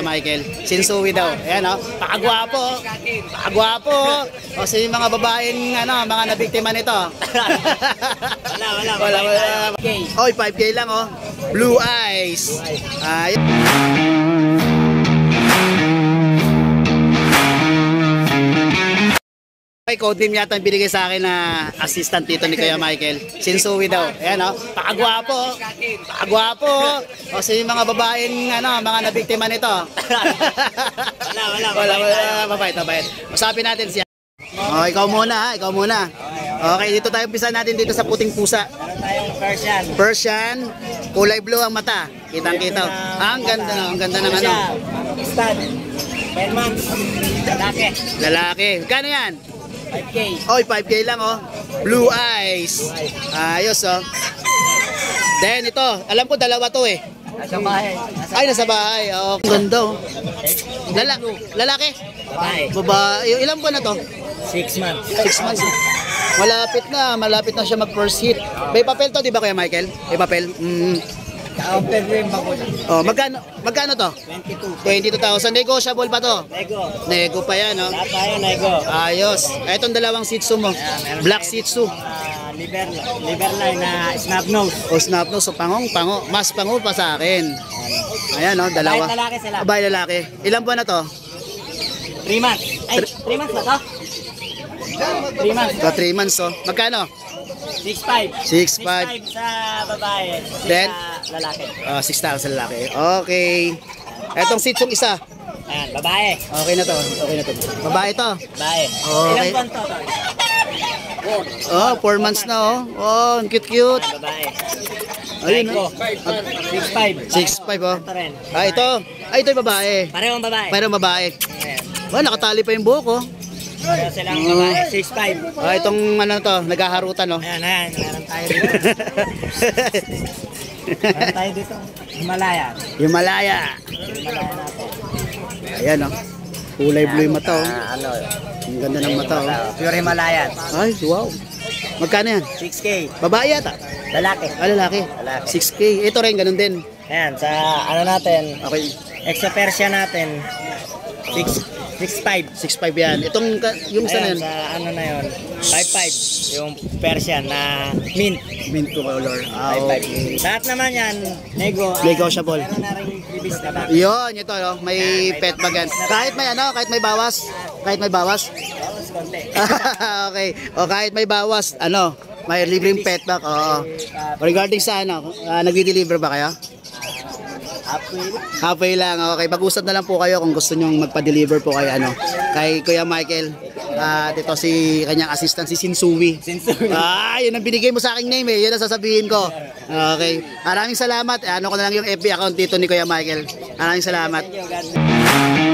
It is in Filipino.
Michael. Sinsui daw. Ayan o. Pakagwapo. Pakagwapo. O sa mga babaeng mga nabiktima nito. Wala. Oy, 5K lang o. Blue eyes. Okay, code name yata ang binigay sa akin na assistant dito ni Kuya Michael. Sinsui daw. Ayan o. Pakagwapo. Pakagwapo. O sa mga babaeng mga nabiktima nito. Wala. Mabait. Usapin natin siya. O, ikaw muna ha. Ikaw muna. Okay, dito tayo umpisa natin dito sa puting pusa. Meron tayong Persian. Persian. Kulay blue ang mata. Kitang-kita. Ang ganda ng ano. Stud. 10 months. Lalaki. Kano yan? 5K. Oy, 5K lang oh. Blue eyes. Ayos oh. Then ito, alam ko dalawa to eh. Nasa bahay. Ay, nasa bahay. Oh, ganda oh. Lalaki? Babae. Ilang buwan na to? 6 months. 6 months. Malapit na siya mag first hit. May papel to, di ba Kuya Michael? May papel. Ka-open rin ba ko na? Oh, magkano to? 22,000. Negotiable pa to? Nego pa yan, no? Lahat tayo, nego. Ayos. Etong dalawang Shih Tzu mo. Black Shih Tzu. Liver line na snub nose. O snap nose. So pango. Mas pango pa sa akin. Ayan, no? Dalawa. Babae lalaki sila. Babae lalaki. Ilang buwan na to? 3 months. Ay, 3 months na to? 3 months. 3 months, oh. Magkano? 6'5". 6'5". 6'5" sa babae. Then? Sa lalaki. 6,000 lalaki. Okay. Etong Shih Tzu isa. Ayan, babae. Okay na to. Babae to. Babae. Okay. Ilang buwan to? Oh, 4 months na oh. Oh, ang cute. Ayan, babae. Ayun Nego. oh. 6'5". 6'5 oh. Ito rin. Ito. Ito yung babae. Parehong babae. Pero babae. Ayan. Oh, nakatali pa yung buhok oh. Pareho silang babae. 6'5". Itong to, naghaharutan oh. Ayan. Meron tayo dito. Meron tayo dito. Himalaya. Himalaya. Himalaya natin. Ayan oh. Kulay blue yung mata oh. Ano? Ang ganda ng mata oh. Pure Himalayan. Ay, wow. Magkano yan? 6K. Babae yata? Lalaki. Lalaki. Lalaki. 6K. Ito rin, ganun din. Ayan, sa ano natin, Okay. Exo Persia natin, 6'5". 6'5 yan. Yung isa na Ayan, yan. sa ano na yun, 5'5". Yung Persian na mint, Mint color. 5'5". Lahat naman yan, nego. Negotiable. Meron na rin ibis na bag. Yun, ito no. May pet bag yan. Kahit may bawas. Bawas konti. Okay. O kahit may bawas, may libreng pet bag. Oo. Regarding sa nagdi-deliver ba kayo? Halfway lang. Okay, pag-usap na lang po kayo kung gusto nyong magpa-deliver po kay Kuya Michael. Dito si kanyang assistant, si Sinsui. Yun ang binigay mo sa aking name eh. Yun ang sasabihin ko. Okay. Maraming salamat. Ko na lang yung FB account dito ni Kuya Michael. Maraming salamat. Thank you, God.